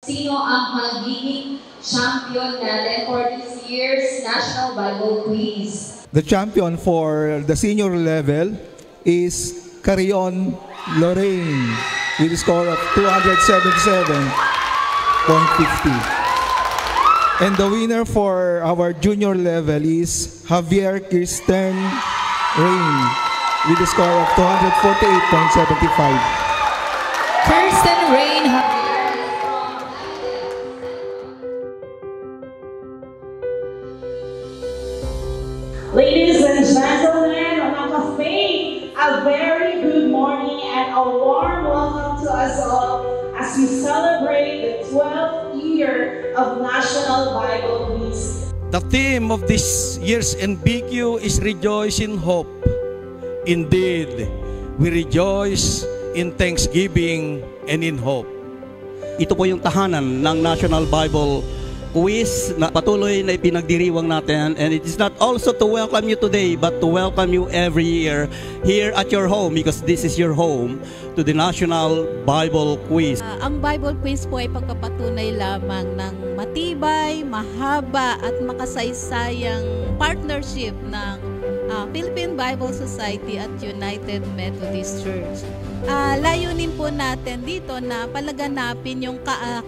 Sino ang magiging champion natin for this year's National Bible Quiz? The champion for the senior level is Carion Lorraine with a score of 277.50. And the winner for our junior level is Javier Kirsten Rain with a score of 248.75. Kirsten Rain, Ladies and gentlemen, mga faith, a very good morning and a warm welcome to us all as we celebrate the 12th year of National Bible Quiz. The theme of this year's NBQ is Rejoice in Hope. Indeed, we rejoice in thanksgiving and in hope. Ito po yung tahanan ng National Bible Quiz na patuloy na ipinagdiriwang natin, and it is not also to welcome you today but to welcome you every year here at your home, because this is your home, to the National Bible Quiz. Ang Bible Quiz po ay pagpapatunay lamang ng matibay, mahaba at makasaysayang partnership ng Philippine Bible Society at United Methodist Church. Layunin po natin dito na palaganapin yung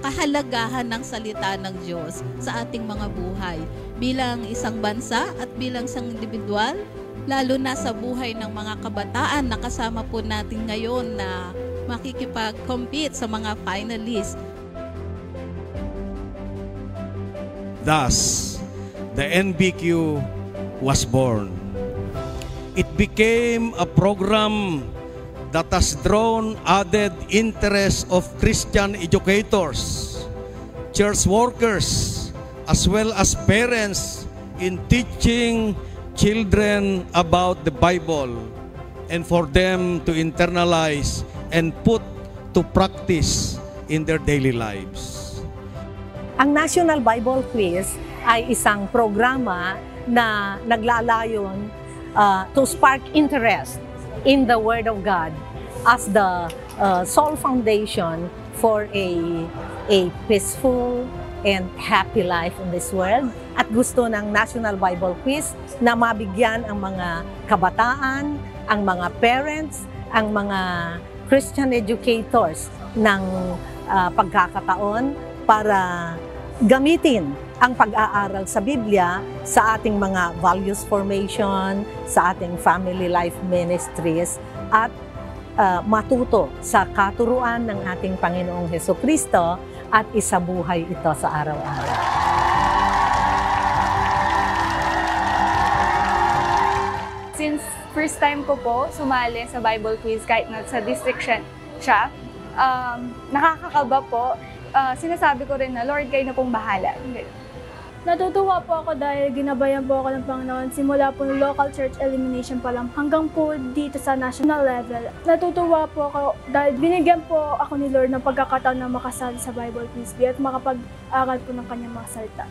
kahalagahan ng salita ng Diyos sa ating mga buhay bilang isang bansa at bilang isang individual, lalo na sa buhay ng mga kabataan na kasama po natin ngayon na makikipag-compete sa mga finalists. Thus, the NBQ was born. It became a program that has drawn added interest of Christian educators, church workers, as well as parents in teaching children about the Bible and for them to internalize and put to practice in their daily lives. Ang National Bible Quiz ay isang programa na naglalayon to spark interest in the Word of God as the sole foundation for a peaceful and happy life in this world. At gusto ng National Bible Quiz na mabigyan ang mga kabataan, ang mga parents, ang mga Christian educators ng pagkakataon para gamitin ang pag-aaral sa Biblia sa ating mga values formation, sa ating family life ministries, at matuto sa katuruan ng ating Panginoong Hesukristo at isabuhay ito sa araw-araw. Since first time ko po sumali sa Bible Quiz kahit na sa district siya, nakakakaba po. Sinasabi ko rin na, Lord, kayo na pong bahala. Natutuwa po ako dahil ginabayan po ako ng Panginoon simula po ng local church elimination pa lang hanggang po dito sa national level. Natutuwa po ako dahil binigyan po ako ni Lord ng pagkakataon na makasali sa Bible Quiz at makapag-aral po ng kanyang mga salita.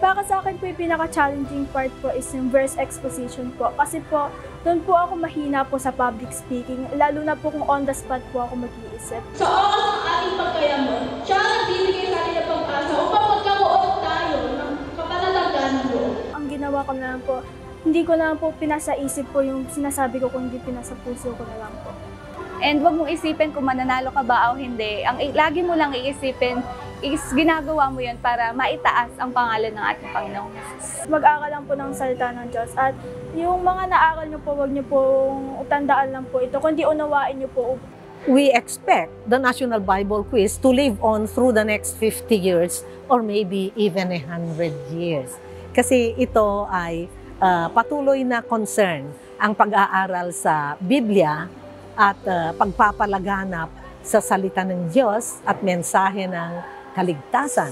Para sa akin po yung pinaka-challenging part po is yung verse exposition po. Kasi po, doon po ako mahina po sa public speaking, lalo na po kung on the spot po ako mag-iisip. Sa oras ng ating pagkayamon, siya ang nagbibigay sa atin ng pag-asa upang magkaroon tayo ng kapanatagan ng loob. Ang ginawa ko na lang po, hindi ko na lang po pinasa isip po yung sinasabi ko, kung hindi pinasa puso ko na lang po. And wag mong isipin kung mananalo ka ba o hindi. Ang lagi mo lang iisipin is ginagawa mo yun para maitaas ang pangalan ng ating Panginoong Jesus. Mag-aral lang po ng salita ng Diyos at yung mga naaral niyo po, wag niyo pong tandaan lang po ito, kundi unawain niyo po. We expect the National Bible Quiz to live on through the next 50 years or maybe even 100 years. Kasi ito ay patuloy na concern ang pag-aaral sa Biblia at pagpapalaganap sa salita ng Diyos at mensahe ng kaligtasan.